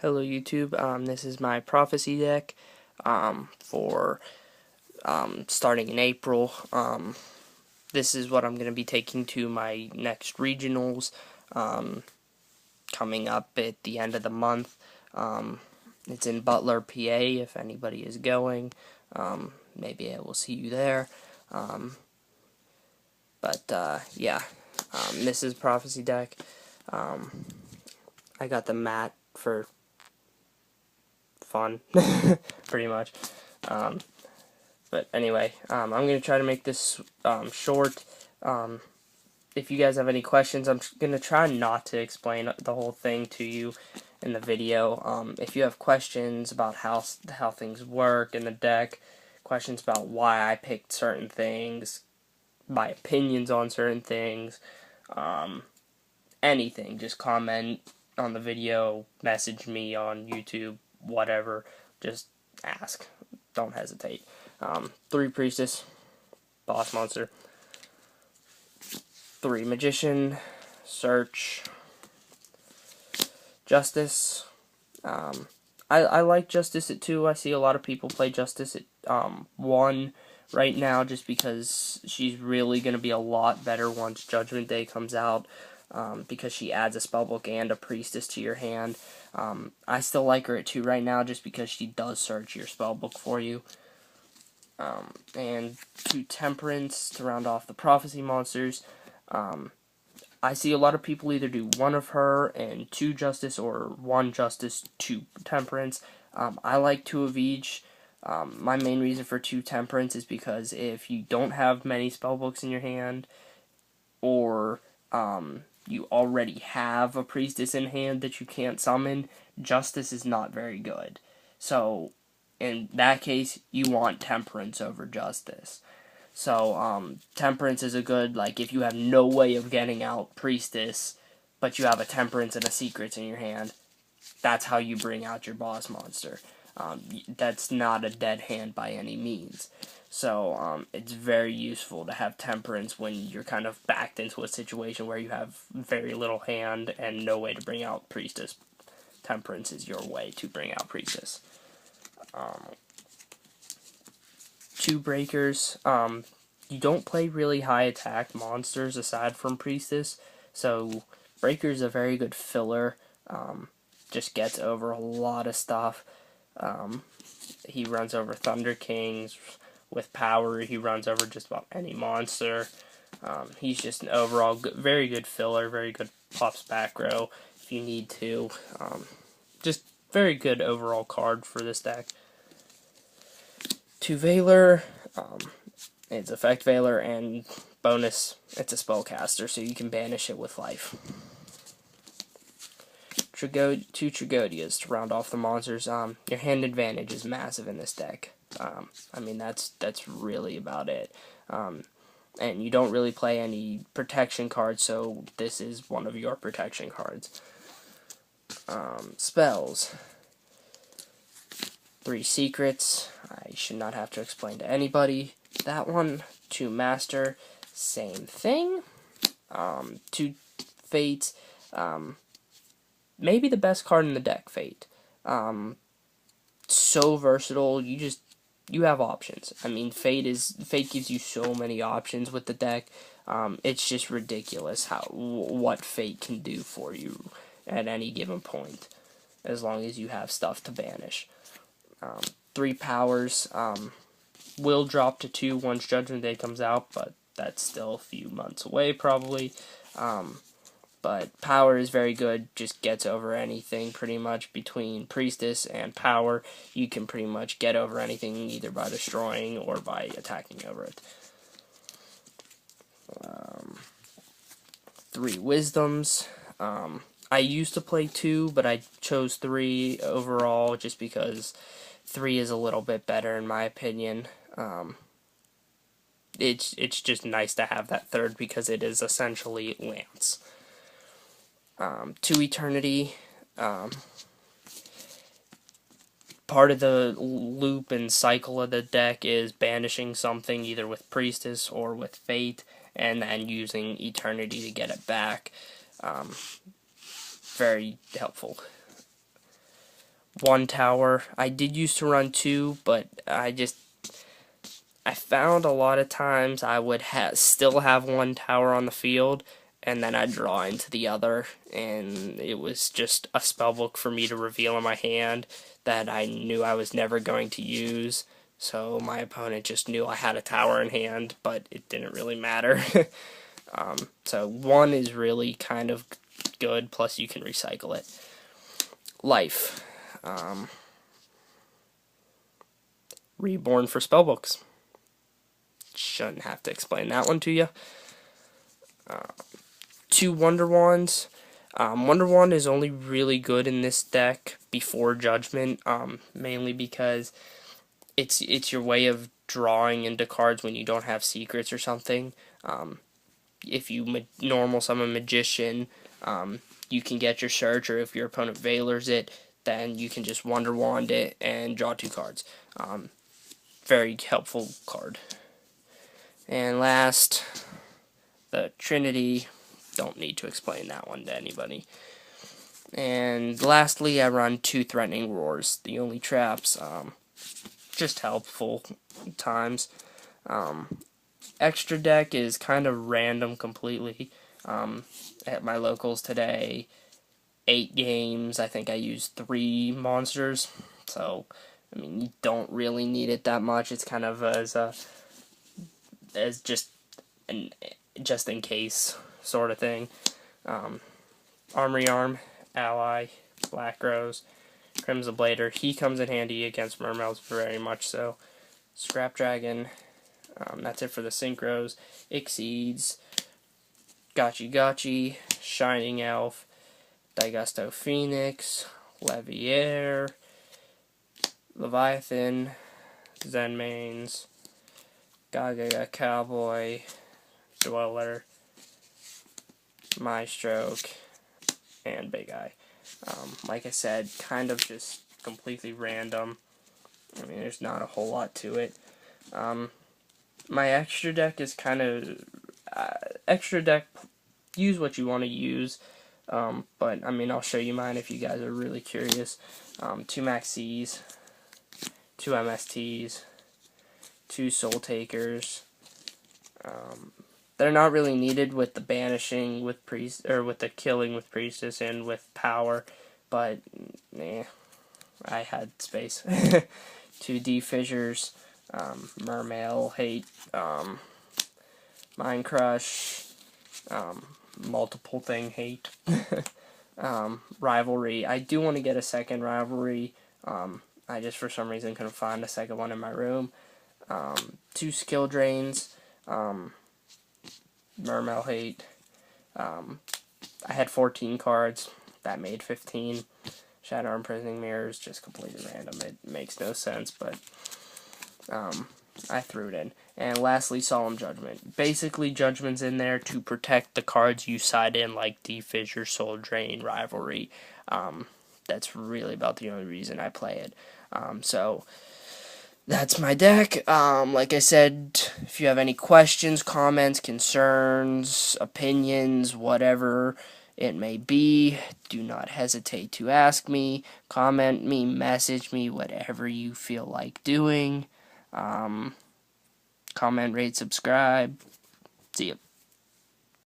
Hello YouTube, this is my prophecy deck for starting in April. This is what I'm going to be taking to my next regionals coming up at the end of the month. It's in Butler, PA, if anybody is going. Maybe I will see you there. Yeah, this is prophecy deck. I got the mat for fun, pretty much. But anyway, I'm going to try to make this short. If you guys have any questions, I'm going to try not to explain the whole thing to you in the video. If you have questions about how things work in the deck, questions about why I picked certain things, my opinions on certain things, anything, just comment on the video, message me on YouTube, whatever, just ask. Don't hesitate. 3 Priestess, Boss Monster. 3 Magician, Search, Justice. I like Justice at 2. I see a lot of people play Justice at 1 right now just because she's really going to be a lot better once Judgment Day comes out. Because she adds a Spellbook and a Priestess to your hand. I still like her at 2 right now just because she does search your Spellbook for you. And 2 Temperance to round off the Prophecy monsters. I see a lot of people either do 1 of her and 2 Justice or 1 Justice, 2 Temperance. I like 2 of each. My main reason for 2 Temperance is because if you don't have many Spellbooks in your hand, or you already have a Priestess in hand that you can't summon, Justice is not very good. So, in that case, you want Temperance over Justice. So, Temperance is a good, like, if you have no way of getting out Priestess, but you have a Temperance and a Secrets in your hand, that's how you bring out your boss monster. That's not a dead hand by any means. So, it's very useful to have Temperance when you're kind of backed into a situation where you have very little hand and no way to bring out Priestess. Temperance is your way to bring out Priestess. 2 Breakers. You don't play really high attack monsters aside from Priestess, so Breaker's a very good filler. Just gets over a lot of stuff. He runs over Thunder Kings. With power, he runs over just about any monster. He's just an overall very good filler, very good pops back row if you need to. Just very good overall card for this deck. 2 Veiler, it's Effect Veiler, and bonus, it's a spellcaster, so you can banish it with life. 2 Tragodias to round off the monsters. Your hand advantage is massive in this deck. I mean, that's really about it. And you don't really play any protection cards, so this is one of your protection cards. Spells. 3 Secrets. I should not have to explain to anybody that one. 2 Master. Same thing. 2 Fate. Maybe the best card in the deck, Fate. So versatile. You have options. I mean, Fate gives you so many options with the deck. It's just ridiculous what Fate can do for you at any given point, as long as you have stuff to banish. 3 Powers will drop to 2 once Judgment Day comes out, but that's still a few months away probably. But Power is very good, just gets over anything pretty much. Between Priestess and Power, you can pretty much get over anything either by destroying or by attacking over it. 3 Wisdoms. I used to play 2, but I chose 3 overall just because 3 is a little bit better in my opinion. It's just nice to have that 3rd because it is essentially Lance. 2 Eternity. Part of the loop and cycle of the deck is banishing something either with Priestess or with Fate, and then using Eternity to get it back. Very helpful. 1 tower. I did used to run 2, but I found a lot of times I would still have 1 tower on the field, and then I'd draw into the other, and it was just a spellbook for me to reveal in my hand that I knew I was never going to use. So my opponent just knew I had a tower in hand, but it didn't really matter. So 1 is really kind of good, plus you can recycle it. Life. Reborn for spellbooks. Shouldn't have to explain that one to you. 2 Wonder Wands. Wonder Wand is only really good in this deck before Judgment, mainly because it's your way of drawing into cards when you don't have secrets or something. If you normal summon Magician, you can get your search, or if your opponent Valors it, then you can just Wonder Wand it and draw 2 cards. Very helpful card. And last, the Trinity. Don't need to explain that one to anybody. And lastly, I run 2 Threatening Roars. The only traps, just helpful times. Extra deck is kind of random completely. At my locals today, 8 games. I think I used 3 monsters. So, I mean, you don't really need it that much. It's kind of as just in case sort of thing. Armory Arm, Ally, Black Rose, Crimson Blader. He comes in handy against mermails, very much so. Scrap Dragon. That's it for the Synchros. Exceeds, Gotchi Gotchi, Shining Elf, Daigusto Phoenix, Leviair, Leviathan, Zenmains, Gaga Cowboy, Dweller, Mystroke, and Big Eye. Like I said, kind of just completely random. I mean, there's not a whole lot to it. My extra deck is kind of extra deck. Use what you want to use, but I mean, I'll show you mine if you guys are really curious. 2 Maxis, 2 MSTs, 2 Soul Takers. They're not really needed with the banishing with with the killing with Priestess and with power, but I had space. 2 D Fissures, Mermail Hate, Mind Crush, multiple thing Hate, Rivalry. I do want to get a second Rivalry. I just for some reason couldn't find a second one in my room. 2 Skill Drains. Mermail Hate. I had 14 cards. That made 15. Shadow Imprisoning Mirrors, just completely random. It makes no sense, but I threw it in. And lastly, Solemn Judgment. Basically, Judgment's in there to protect the cards you side in, like D-Fissure, Soul Drain, Rivalry. That's really about the only reason I play it. So that's my deck. Like I said, if you have any questions, comments, concerns, opinions, whatever it may be, do not hesitate to ask me, comment me, message me, whatever you feel like doing. Comment, rate, subscribe. See ya.